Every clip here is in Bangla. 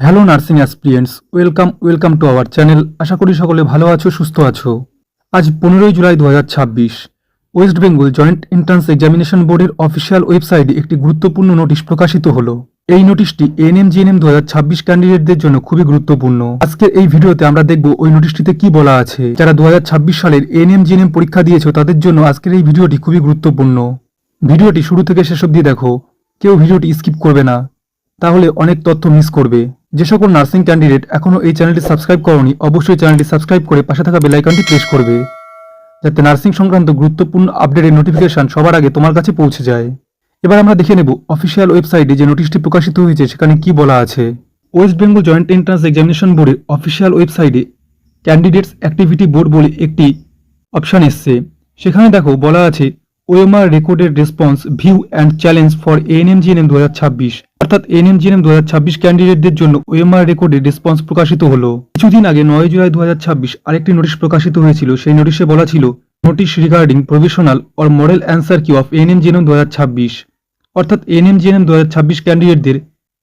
Hello nursing aspirants, welcome to our channel. আশা করি সকলে ভালো আছো, সুস্থ আছো। আজ 15 July 2026 West Bengal joint entrance examination বোর্ডের অফিসিয়াল ওয়েবসাইটে একটি গুরুত্বপূর্ণ নোটিশ প্রকাশিত হলো। এই নোটিশটি এএনএম জিএনএম 2026 ক্যান্ডিডেটদের জন্য খুবই গুরুত্বপূর্ণ। আজকের এই ভিডিওতে আমরা দেখব ওই নোটিশটিতে কি বলা আছে। যারা 2026 সালের এএনএম জিএনএম পরীক্ষা দিয়েছো তাদের জন্য আজকের এই ভিডিওটি খুবই গুরুত্বপূর্ণ। ভিডিওটি শুরু থেকে শেষ অবধি দেখো, কেউ ভিডিওটি স্কিপ করবে না, তাহলে অনেক তথ্য মিস করবে। যে সকল নার্সিং ক্যান্ডিডেট এখনও এই চ্যানেলটি সাবস্ক্রাইব করোনি, অবশ্যই চ্যানেলটি সাবস্ক্রাইব করে পাশে থাকা বেল আইকনটি প্রেস করবে, যাতে নার্সিং সংক্রান্ত গুরুত্বপূর্ণ আপডেটের নোটিফিকেশন সবার আগে তোমার কাছে পৌঁছে যায়। এবার আমরা দেখে নেব অফিসিয়াল ওয়েবসাইটে যে নোটিশটি প্রকাশিত হয়েছে সেখানে কি বলা আছে। West Bengal joint entrance examination বোর্ডের অফিসিয়াল ওয়েবসাইটে ক্যান্ডিডেটস অ্যাক্টিভিটি বোর্ড বলে একটি অপশান এসছে। সেখানে দেখো বলা আছে OMR recorded response view and challenge for ANM GNM 2026, অর্থাৎ এএনএম জিএনএম 2026 ক্যান্ডিডেটদের জন্য ওএমআর রেকর্ডেড রেসপন্স প্রকাশিত হলো। কিছুদিন আগে 9 জুলাই 2026 আরেকটি নোটিশ প্রকাশিত হয়েছিল। সেই নোটিশে বলা ছিল notice regarding provisional or model answer কি অফ এএনএম জিএনএম 2026, অর্থাৎ এএনএম জিএনএম 2026 ক্যান্ডিডেটদের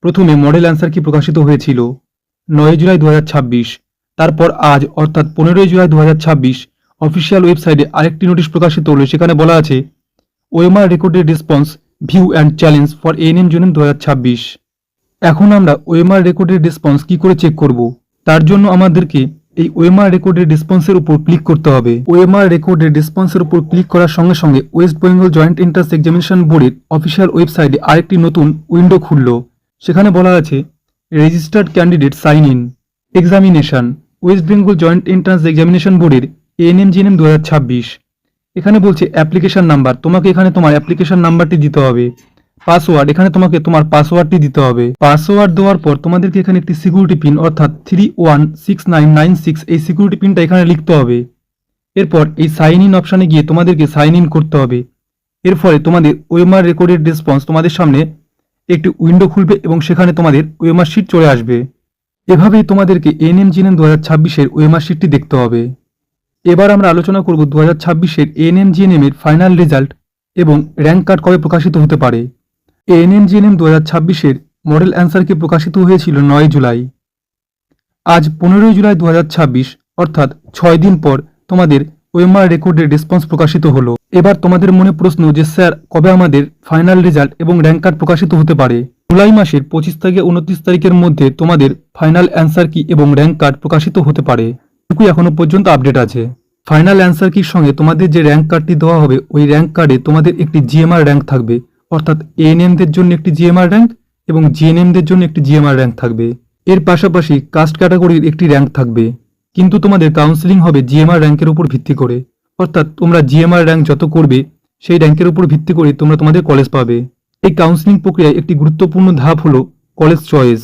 প্রথমে মডেল অ্যান্সার কি প্রকাশিত হয়েছিল 9 জুলাই 2026। তারপর আজ অর্থাৎ 15 জুলাই 2026 অফিসিয়াল ওয়েবসাইটে আরেকটি নোটিশ প্রকাশিত হলো। সেখানে বলা আছে OMR recorded response view and challenge for ANM GNM 2026। এখন আমরা ওএমআর রেকর্ডেড রেসপন্স কি করে চেক করব? তার জন্য আমাদেরকে এই ওএমআর রেকর্ডেড রেসপন্সের উপর ক্লিক করতে হবে। ওএমআর রেকর্ডেড রেসপন্সের উপর ক্লিক করার সঙ্গে সঙ্গে West Bengal joint entrance examination বোর্ডের অফিসিয়াল ওয়েবসাইটে আরেকটি নতুন উইন্ডো খুলল। সেখানে বলা আছে registered candidate sign in examination West Bengal joint entrance examination বোর্ডের এএনএম জিএনএম 2026। এখানে বলছে অ্যাপ্লিকেশন নাম্বার, তোমাকে এখানে তোমার অ্যাপ্লিকেশন নাম্বারটি দিতে হবে। পাসওয়ার্ড, এখানে তোমাকে তোমার পাসওয়ার্ডটি দিতে হবে। পাসওয়ার্ড দেওয়ার পর তোমাদেরকে এখানে একটি সিকিউরিটি পিন অর্থাৎ 316996 এই সিকিউরিটি পিনটা এখানে লিখতে হবে। এরপর এই সাইন ইন অপশানে গিয়ে তোমাদেরকে সাইন ইন করতে হবে। এর ফলে তোমাদের ওএমআর রেকর্ডেড রেসপন্স তোমাদের সামনে একটি উইন্ডো খুলবে এবং সেখানে তোমাদের ওএমআর শিট চলে আসবে। এভাবেই তোমাদেরকে এএনএম জিএনএম 2026 ওএমআর শিটটি দেখতে হবে। এবার আমরা আলোচনা করব 2026 এএনএম জিএনএম এর ফাইনাল রেজাল্ট এবং র্যাঙ্ক কার্ড কবে প্রকাশিত হতে পারে। এএনএম জিএনএম 2026 মডেল অ্যান্সার কি প্রকাশিত হয়েছিল 9 জুলাই। আজ 15 জুলাই 2026, অর্থাৎ 6 দিন পর তোমাদের ওএমআর রেকর্ডের রেসপন্স প্রকাশিত হলো। এবার তোমাদের মনে প্রশ্ন যে স্যার কবে আমাদের ফাইনাল রেজাল্ট এবং র্যাঙ্ক কার্ড প্রকাশিত হতে পারে। জুলাই মাসের 25 থেকে 29 তারিখের মধ্যে তোমাদের ফাইনাল অ্যান্সার কি এবং র্যাঙ্ক কার্ড প্রকাশিত হতে পারে। এখনো পর্যন্ত আপডেট আছে। ফাইনাল অ্যান্সার কির সঙ্গে তোমাদের যে র্যাঙ্ক কার্ডটি দেওয়া হবে ওই র্যাঙ্ক কার্ডে তোমাদের একটি জিএমআর র্যাঙ্ক থাকবে, অর্থাৎ এএনএমদের জন্য একটি জিএমআর র্যাঙ্ক এবং জিএনএমদের জন্য একটি জিএমআর র্যাঙ্ক থাকবে। এর পাশাপাশি কাস্ট ক্যাটাগরির একটি র্যাঙ্ক থাকবে। কিন্তু তোমাদের কাউন্সিলিং হবে জিএমআর র্যাঙ্কের উপর ভিত্তি করে, অর্থাৎ তোমরা জিএমআর র্যাঙ্ক যত করবে সেই র্যাঙ্কের উপর ভিত্তি করে তোমরা তোমাদের কলেজ পাবে। এই কাউন্সিলিং প্রক্রিয়ায় একটি গুরুত্বপূর্ণ ধাপ হলো কলেজ চয়েস,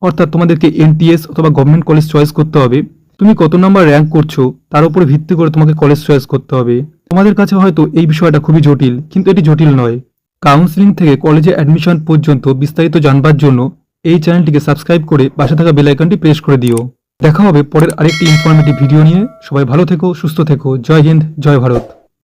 অর্থাৎ তোমাদেরকে এনটিএস অথবা গভর্নমেন্ট কলেজ চয়েস করতে হবে। তুমি কত নাম্বার র্যাঙ্ক করছো তার উপরে ভিত্তি করে তোমাকে কলেজ চয়েস করতে হবে। তোমাদের কাছে হয়তো এই বিষয়টা খুবই জটিল, কিন্তু এটি জটিল নয়। কাউন্সিলিং থেকে কলেজে অ্যাডমিশন পর্যন্ত বিস্তারিত জানবার জন্য এই চ্যানেলটিকে সাবস্ক্রাইব করে পাশে থাকা বেল আইকনটি প্রেস করে দিও। দেখা হবে পরের আরেকটি ইনফরমেটিভ ভিডিও নিয়ে। সবাই ভালো থেকো, সুস্থ থেকো। জয় হিন্দ, জয় ভারত।